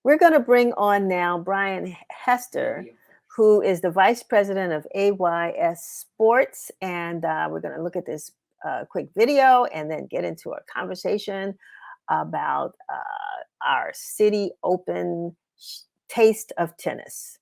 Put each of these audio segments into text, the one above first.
We're going to bring on now Brian Hester, who is the vice president of AYS Sports. And we're going to look at this quick video and then get into a conversation about our Citi Open Taste of Tennis.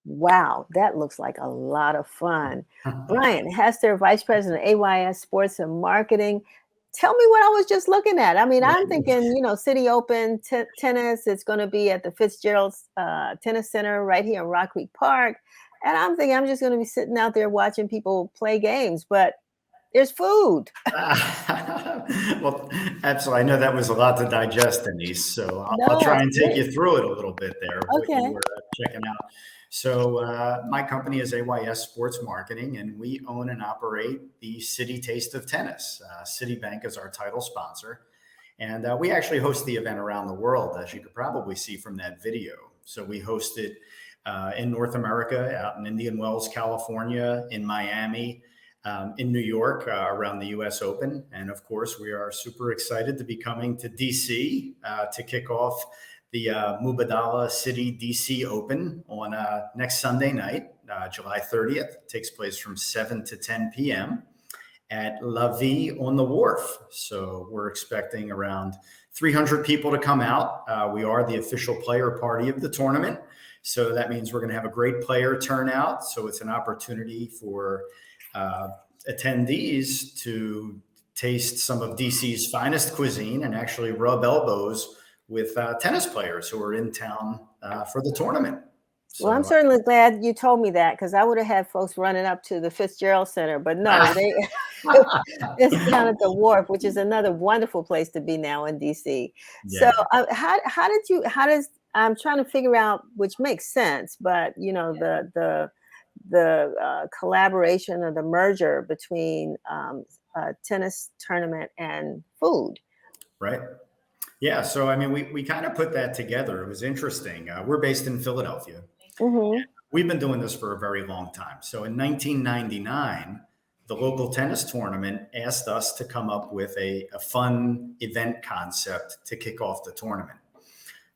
Wow, that looks like a lot of fun. Brian Hester, Vice President of AYS Sports and Marketing. Tell me what I was just looking at. I mean, I'm thinking, Citi Open tennis. It's going to be at the Fitzgerald Tennis Center right here in Rock Creek Park. And I'm thinking I'm just going to be sitting out there watching people play games, but there's food. Well, absolutely. I know that was a lot to digest, Denise. So I'll try and take you through it a little bit there. What you were checking out. So my company is AYS Sports Marketing, and we own and operate the Citi Taste of Tennis. Citibank is our title sponsor. And we actually host the event around the world, as you could probably see from that video. So we host it in North America, out in Indian Wells, California, in Miami, in New York, around the US Open. And of course, we are super excited to be coming to DC to kick off the Mubadala Citi DC Open on next Sunday night, July 30th. It takes place from 7 to 10 p.m. at La Vie on the Wharf. So we're expecting around 300 people to come out. We are the official player party of the tournament. So that means we're going to have a great player turnout. So it's an opportunity for attendees to taste some of DC's finest cuisine and actually rub elbows with tennis players who are in town for the tournament. So, well, I'm certainly glad you told me that, because I would have had folks running up to the Fitzgerald Center, but no, it's down at the Wharf, which is another wonderful place to be now in DC. Yeah. So I'm trying to figure out, which makes sense, but the collaboration or the merger between a tennis tournament and food. Right. Yeah. So, I mean, we kind of put that together. It was interesting. We're based in Philadelphia. Mm-hmm. We've been doing this for a very long time. So in 1999, the local tennis tournament asked us to come up with a fun event concept to kick off the tournament.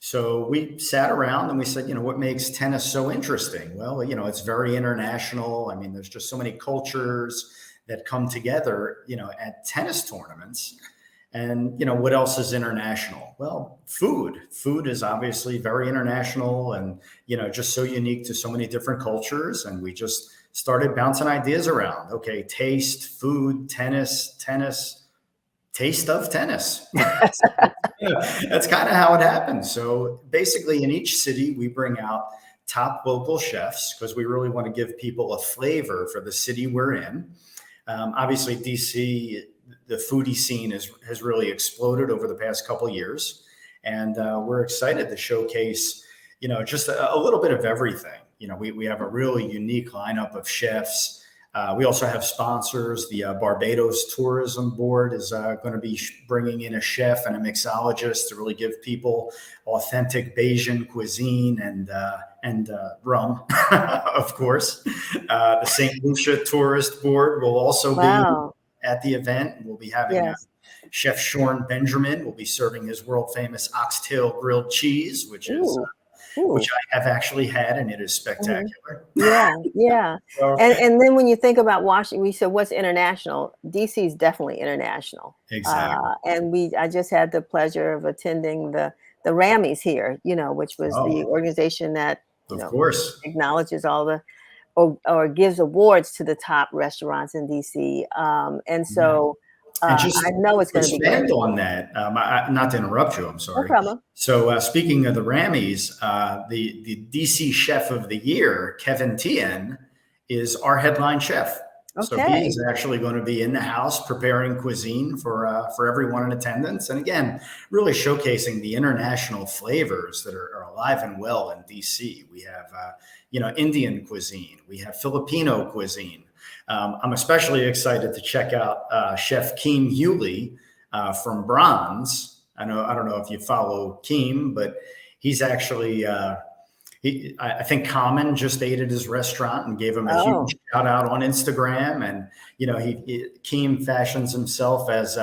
So we sat around and we said, what makes tennis so interesting? Well, it's very international. I mean, there's just so many cultures that come together, at tennis tournaments. And, what else is international? Well, food. Food is obviously very international and, just so unique to so many different cultures. And we just started bouncing ideas around. Okay, taste, food, tennis, taste of tennis. That's kind of how it happens. So basically in each city, we bring out top local chefs because we really want to give people a flavor for the city we're in. Obviously, DC, the foodie scene has really exploded over the past couple of years. And we're excited to showcase, just a little bit of everything. We have a really unique lineup of chefs. We also have sponsors. The Barbados Tourism Board is going to be bringing in a chef and a mixologist to really give people authentic Bajan cuisine and rum, of course. The St. Lucia Tourist Board will also be at the event. We'll be having Chef Sean Benjamin will be serving his world famous oxtail grilled cheese, which I have actually had, and it is spectacular. Yeah. And then when you think about Washington, we said what's international. DC is definitely international. Exactly. And I just had the pleasure of attending the Rammies here, which was the organization that of course acknowledges all the or gives awards to the top restaurants in DC. And Yeah. so And I just know it's to going to be great. expand on that, not to interrupt you, I'm No sorry. problem. So, speaking of the Rammies, the DC Chef of the Year, Kevin Tien, is our headline chef. So he Okay. is actually going to be in the house preparing cuisine for everyone in attendance, and again, really showcasing the international flavors that are alive and well in DC. We have Indian cuisine, we have Filipino cuisine. I'm especially excited to check out Chef Keem Hewley from Bronze. I don't know if you follow Keem, but he's actually I think Common just ate at his restaurant and gave him a huge Oh, shout out on Instagram. And Keem fashions himself as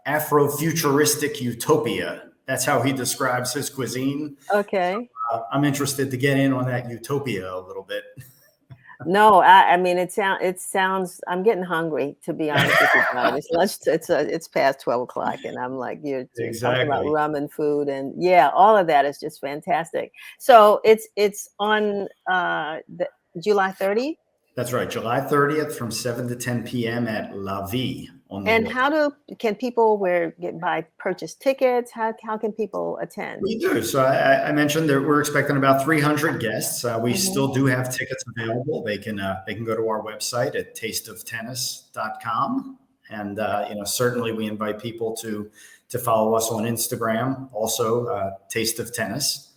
Afrofuturistic utopia. That's how he describes his cuisine. okay. I'm interested to get in on that utopia a little bit. No, I mean it sounds I'm getting hungry, to be honest with you, Brian. It's lunch it's past 12 o'clock, and I'm like, you're talking about Exactly. rum and food, and yeah, all of that is just fantastic. So it's on the July 30th. That's right. July 30th from 7 to 10 p.m. at La Vie on the And water. how can people purchase tickets? How can people attend? We do. So I mentioned that we're expecting about 300 guests. We Hmm. still do have tickets available. They can go to our website at tasteoftennis.com. And certainly we invite people to follow us on Instagram, also Taste of Tennis.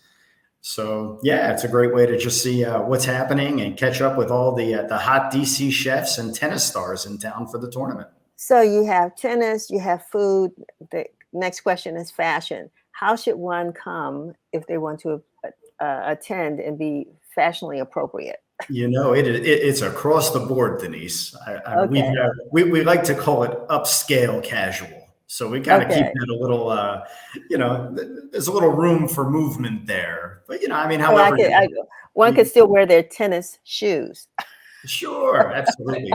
So yeah, it's a great way to just see what's happening and catch up with all the hot DC chefs and tennis stars in town for the tournament. So you have tennis, you have food. The next question is fashion. How should one come if they want to attend and be fashionably appropriate? It's across the board, Denise. Okay. We like to call it upscale casual. So we kind of keep Okay. that a little, there's a little room for movement there. But I mean, So however, one could you still wear their tennis shoes. sure, absolutely.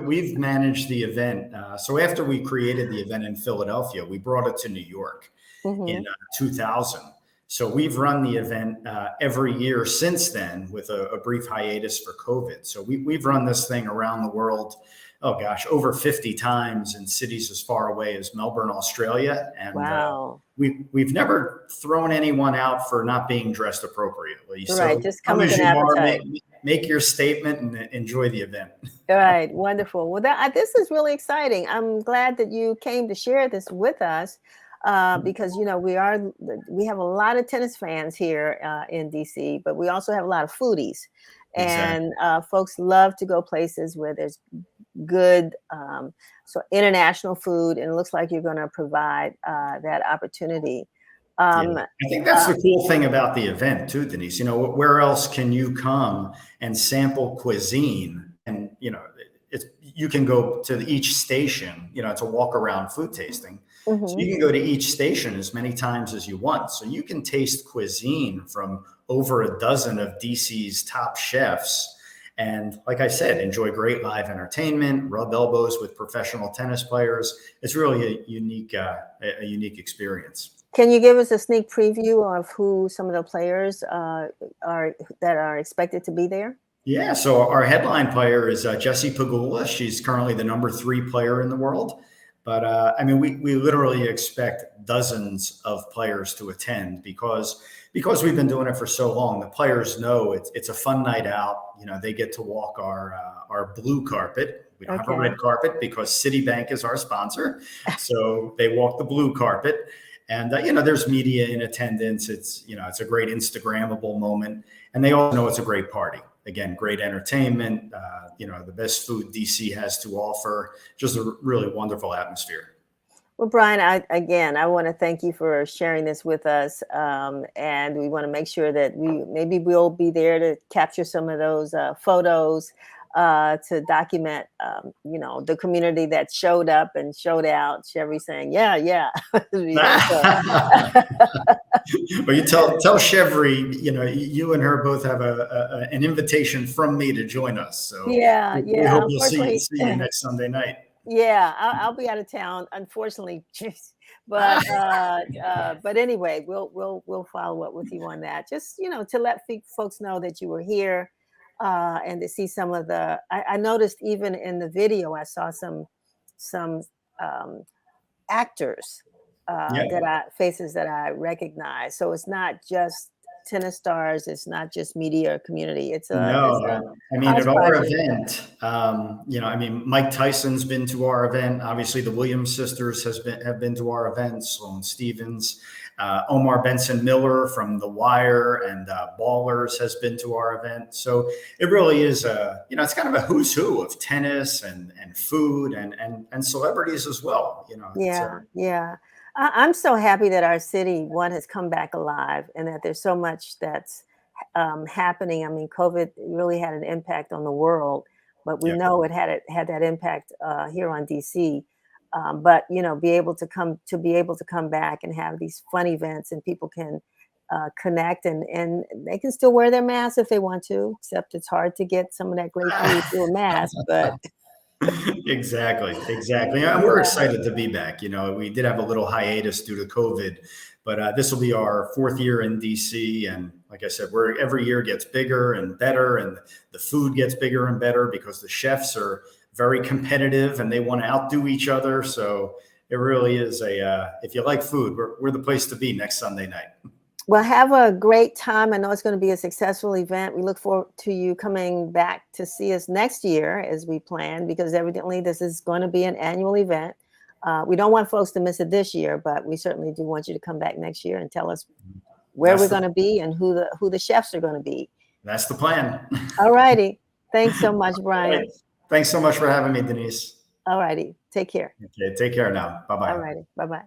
We've managed the event. So after we created the event in Philadelphia, we brought it to New York in Hmm. 2000. So we've run the event every year since then, with a brief hiatus for COVID. So we've run this thing around the world. Oh gosh, over 50 times in cities as far away as Melbourne, Australia, and Wow. we've never thrown anyone out for not being dressed appropriately. Right. So Just come come with as an you are, appetite. make your statement and enjoy the event. All right. Wonderful. Well, this is really exciting. I'm glad that you came to share this with us. Because we have a lot of tennis fans here in DC, but we also have a lot of foodies, and Exactly. folks love to go places where there's good international food, and it looks like you're going to provide that opportunity. Yeah. Um, I think that's uh, the cool thing about the event too, Denise. Where else can you come and sample cuisine? And, you can go to each station, it's a walk around food tasting. So mhm. you can go to each station as many times as you want. So you can taste cuisine from over a dozen of DC's top chefs. And like I said, enjoy great live entertainment, rub elbows with professional tennis players. It's really a unique experience. Can you give us a sneak preview of who some of the players are expected to be there? Yeah, so our headline player is Jessie Pagula. She's currently the number 3 player in the world. But I mean, we literally expect dozens of players to attend because we've been doing it for so long. The players know it's a fun night out. They get to walk our blue carpet. We don't have a red Okay. carpet because Citibank is our sponsor. So they walk the blue carpet. And there's media in attendance. It's a great Instagrammable moment, and they all know it's a great party. Again, great entertainment. The best food DC has to offer. Just a really wonderful atmosphere. Well, Brian, I want to thank you for sharing this with us, and we want to make sure that we'll be there to capture some of those photos to document, the community that showed up and showed out. Chevy saying, "Yeah, yeah," so Well, you tell Chevry, you and her both have an invitation from me to join us. So yeah, we yeah. hope you'll see Unfortunately, see you next Sunday night. yeah, I'll be out of town, unfortunately. But anyway, we'll follow up with you on that. Just to let folks know that you were here, and to see some of I noticed even in the video, I saw some um, actors Yeah. faces that I recognize. So it's not just tennis stars. It's not just media or community. It's a No, I mean, at our hodgepodge. event, I mean, Mike Tyson's been to our event. Obviously, the Williams sisters have been to our event. Sloane Stevens, Omar Benson Miller from The Wire and Ballers has been to our event. So it really is it's kind of a who's who of tennis and food and celebrities as well. It's Yeah, yeah. I'm so happy that our city, one, has come back alive and that there's so much that's happening. I mean, COVID really had an impact on the world, but we yeah. know it had that impact here on DC. But be able to come back and have these fun events and people can connect and they can still wear their masks if they want to, except it's hard to get some of that great food through a mask. But Exactly. And we're yeah, excited to be back. We did have a little hiatus due to COVID, but this will be our fourth year in DC. And like I said, every year gets bigger and better, and the food gets bigger and better because the chefs are very competitive and they want to outdo each other. So it really is if you like food, we're the place to be next Sunday night. well, have a great time. I know it's going to be a successful event. We look forward to you coming back to see us next year as we plan, because evidently this is going to be an annual event. We don't want folks to miss it this year, but we certainly do want you to come back next year and tell us where That's we're the going to be and who the chefs are going to be. that's the plan. All righty. Thanks so much, All Brian. right. Thanks so much for having me, Denise. All righty. Take care. Okay, take care now. Bye All bye. righty. Bye bye.